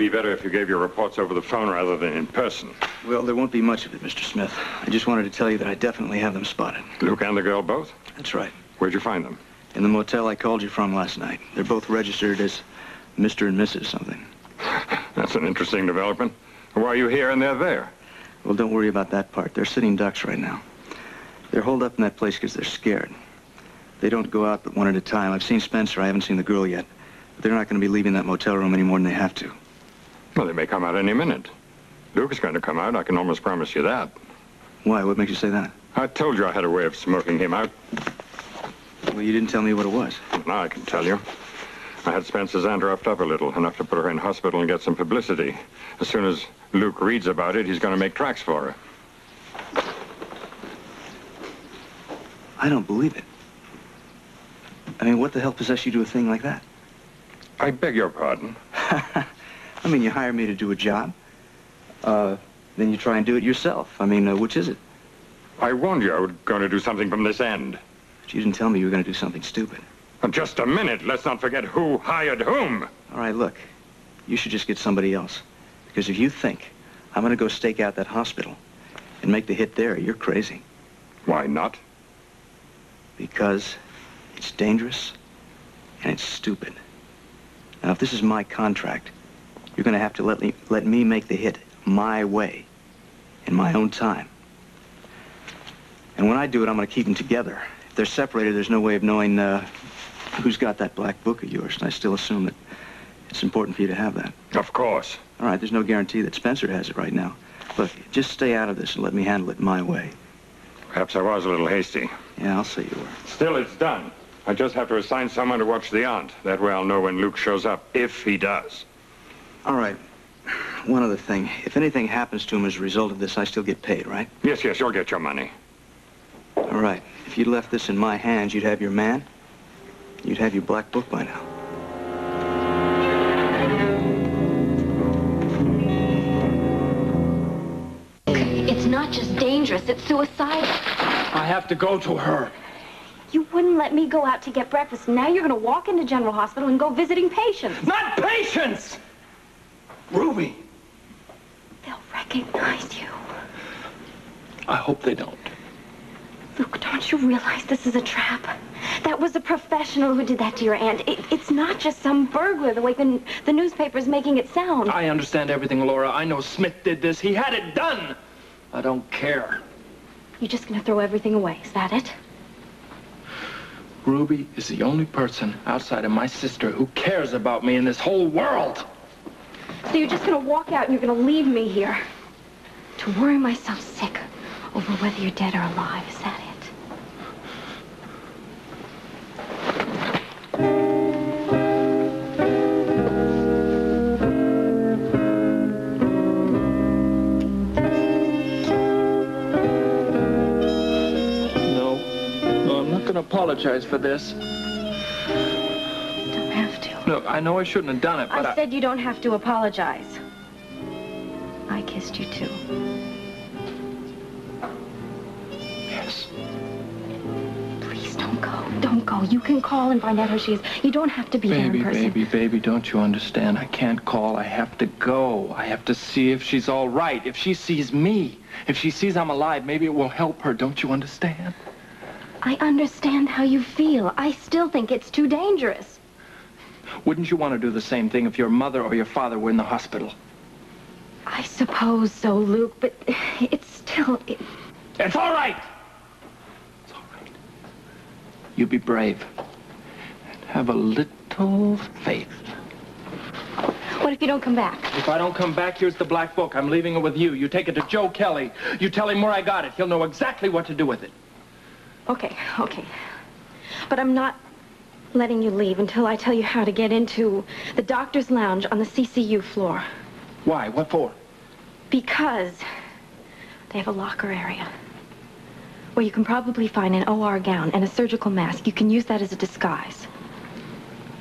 be better if you gave your reports over the phone rather than in person. Well, there won't be much of it, Mr. Smith. I just wanted to tell you that I definitely have them spotted. Luke and the girl both? That's right. Where'd you find them? In the motel I called you from last night. They're both registered as Mr. and Mrs. something. That's an interesting development. Why are you here and they're there? Well, don't worry about that part. They're sitting ducks right now. They're holed up in that place because they're scared. They don't go out but one at a time. I've seen Spencer. I haven't seen the girl yet. But they're not going to be leaving that motel room any more than they have to. Well, they may come out any minute. Luke is going to come out. I can almost promise you that. Why? What makes you say that? I told you I had a way of smoking him out. Well, you didn't tell me what it was. Now I can tell you. I had Spencer's aunt roughed up a little, enough to put her in hospital and get some publicity. As soon as Luke reads about it, he's going to make tracks for her. I don't believe it. I mean, what the hell possessed you to do a thing like that? I beg your pardon. I mean, you hire me to do a job. Then you try and do it yourself. I mean, which is it? I warned you I was going to do something from this end. But you didn't tell me you were going to do something stupid. Just a minute. Let's not forget who hired whom. All right, look. You should just get somebody else. Because if you think I'm going to go stake out that hospital and make the hit there, you're crazy. Why not? Because it's dangerous and it's stupid. Now, if this is my contract, you're going to have to let me make the hit my way, in my own time. And when I do it, I'm going to keep them together. If they're separated, there's no way of knowing who's got that black book of yours. And I still assume that it's important for you to have that. Of course. All right, there's no guarantee that Spencer has it right now. Look, just stay out of this and let me handle it my way. Perhaps I was a little hasty. Yeah, I'll say you were. Still, it's done. I just have to assign someone to watch the aunt. That way I'll know when Luke shows up, if he does. All right. One other thing. If anything happens to him as a result of this, I still get paid, right? Yes, you'll get your money. All right. If you'd left this in my hands, you'd have your man. You'd have your black book by now. It's not just dangerous, it's suicidal. I have to go to her. You wouldn't let me go out to get breakfast. Now you're going to walk into General Hospital and go visiting patients. Not patients! Ruby. They'll recognize you. I hope they don't. Luke, don't you realize this is a trap? That was a professional who did that to your aunt. It's not just some burglar the way the newspaper's making it sound. I understand everything, Laura. I know Smith did this. He had it done. I don't care. You're just going to throw everything away. Is that it? Ruby is the only person outside of my sister who cares about me in this whole world. So you're just going to walk out and you're going to leave me here to worry myself sick over whether you're dead or alive. Is that it? Apologize for this. You don't have to. Look, I know I shouldn't have done it, but I said you don't have to apologize. I kissed you too. Yes. Please don't go. Don't go. You can call and find out who she is. You don't have to be there in person. Baby, don't you understand? I can't call. I have to go. I have to see if she's all right. If she sees me, if she sees I'm alive, maybe it will help her. Don't you understand? I understand how you feel. I still think it's too dangerous. Wouldn't you want to do the same thing if your mother or your father were in the hospital? I suppose so, Luke, but it's still... It's all right! It's all right. You be brave. And have a little faith. What if you don't come back? If I don't come back, here's the black book. I'm leaving it with you. You take it to Joe Kelly. You tell him where I got it. He'll know exactly what to do with it. Okay. But I'm not letting you leave until I tell you how to get into the doctor's lounge on the CCU floor. Why? What for? Because they have a locker area where you can probably find an OR gown and a surgical mask. You can use that as a disguise.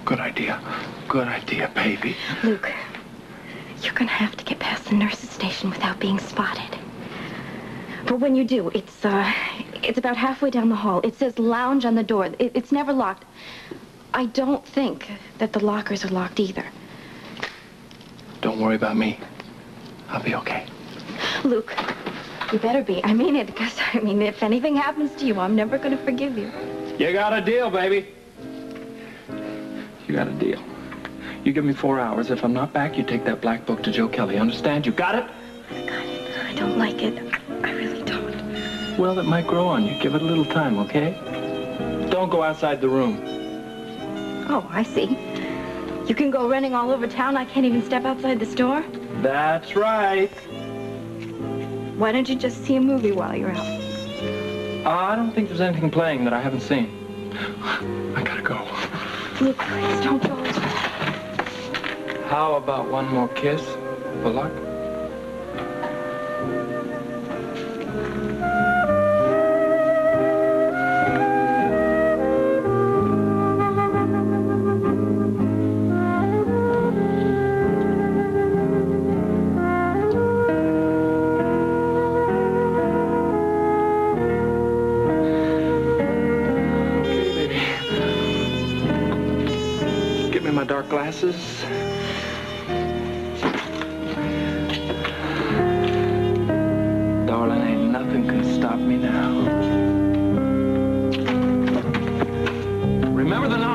Good idea. Good idea, baby. Luke, you're gonna have to get past the nurse's station without being spotted. But when you do, it's about halfway down the hall. It says lounge on the door. It's never locked. I don't think that the lockers are locked either. Don't worry about me. I'll be okay. Luke, you better be. I mean it, because, if anything happens to you, I'm never going to forgive you. You got a deal, baby. You got a deal. You give me 4 hours. If I'm not back, you take that black book to Joe Kelly. Understand? You got it? I got it. I don't like it. I really don't. Well, it might grow on you. Give it a little time, okay? Don't go outside the room. Oh, I see. You can go running all over town. I can't even step outside the store. That's right. Why don't you just see a movie while you're out? I don't think there's anything playing that I haven't seen. I gotta go. Luke, please don't go. How about one more kiss for luck? My dark glasses. Darling, ain't nothing can stop me now. Remember the night.